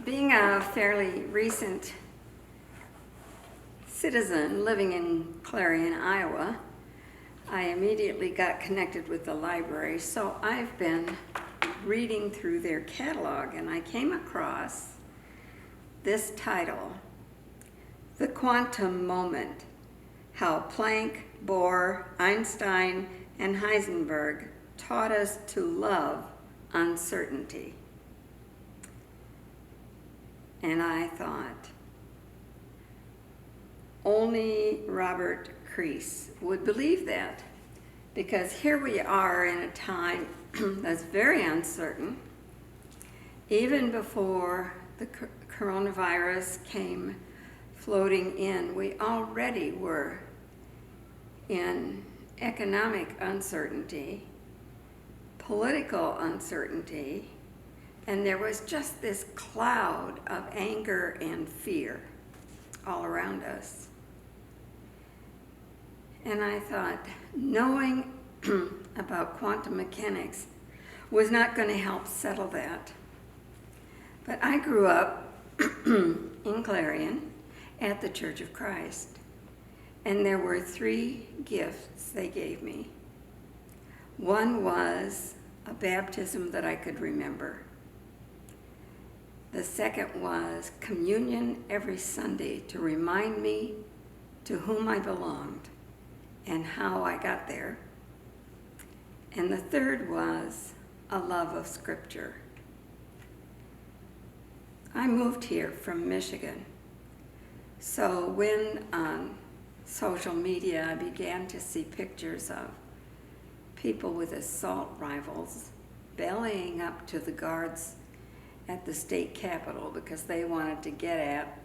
Being a fairly recent citizen living in Clarion, Iowa, I immediately got connected with the library, so I've been reading through their catalog, and I came across this title, The Quantum Moment: How Planck, Bohr, Einstein, and Heisenberg Taught Us to Love Uncertainty. And I thought, only Robert Crease would believe that, because here we are in a time that's very uncertain. Even before the coronavirus came floating in, we already were in economic uncertainty, political uncertainty, and there was just this cloud of anger and fear all around us. And I thought, knowing about quantum mechanics was not going to help settle that. But I grew up in Clarion at the Church of Christ, and there were 3 gifts they gave me. One was a baptism that I could remember. The second was communion every Sunday to remind me to whom I belonged and how I got there. And the third was a love of Scripture. I moved here from Michigan, so when on social media I began to see pictures of people with assault rifles bellying up to the guards at the state capitol because they wanted to get at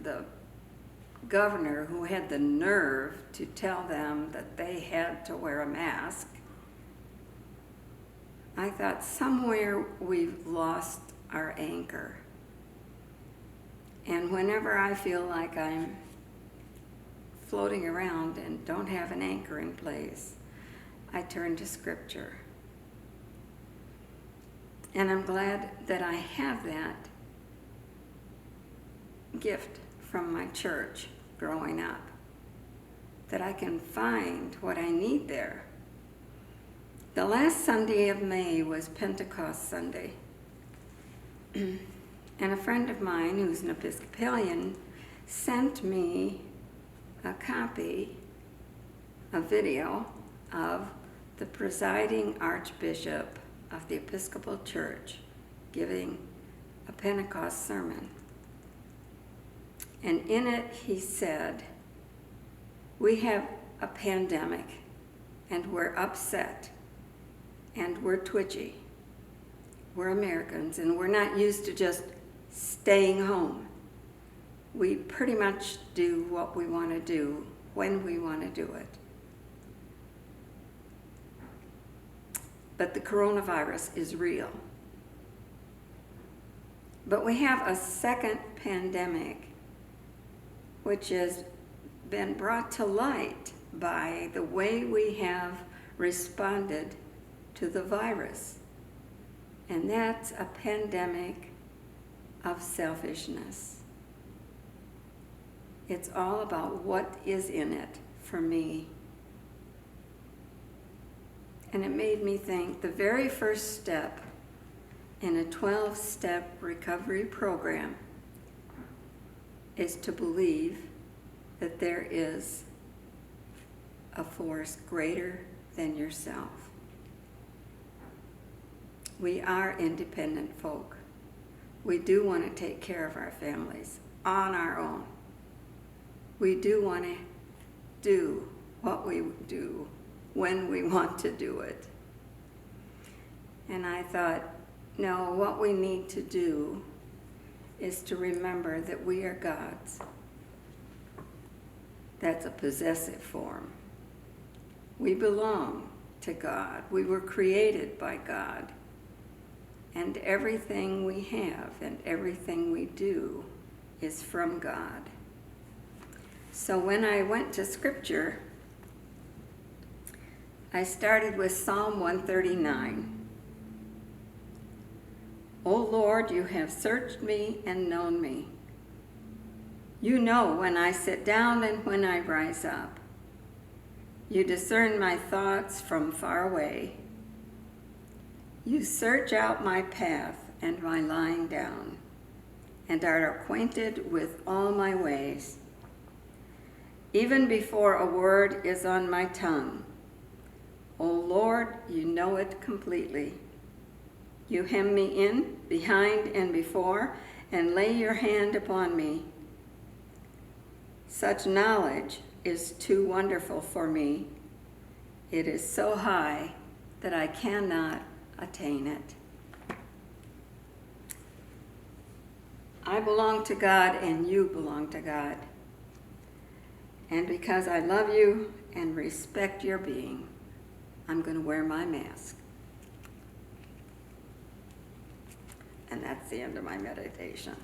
the governor who had the nerve to tell them that they had to wear a mask, I thought somewhere we've lost our anchor. And whenever I feel like I'm floating around and don't have an anchor in place, I turn to Scripture. And I'm glad that I have that gift from my church growing up, that I can find what I need there. The last Sunday of May was Pentecost Sunday. And a friend of mine who's an Episcopalian sent me a copy, a video of the presiding Archbishop of the Episcopal Church giving a Pentecost sermon. And in it he said, we have a pandemic and we're upset and we're twitchy. We're Americans and we're not used to just staying home. We pretty much do what we want to do when we want to do it. But the coronavirus is real. But we have a second pandemic, which has been brought to light by the way we have responded to the virus. And that's a pandemic of selfishness. It's all about what is in it for me. And it made me think the very first step in a 12-step recovery program is to believe that there is a force greater than yourself. We are independent folk. We do want to take care of our families on our own. We do want to do what we do when we want to do it. And I thought, no, what we need to do is to remember that we are God's. That's a possessive form. We belong to God. We were created by God. And everything we have and everything we do is from God. So when I went to Scripture, I started with Psalm 139. O Lord, you have searched me and known me. You know when I sit down and when I rise up. You discern my thoughts from far away. You search out my path and my lying down, and are acquainted with all my ways. Even before a word is on my tongue, O Lord, you know it completely. You hem me in, behind and before, and lay your hand upon me. Such knowledge is too wonderful for me. It is so high that I cannot attain it. I belong to God and you belong to God. And because I love you and respect your being, I'm going to wear my mask. And that's the end of my meditation.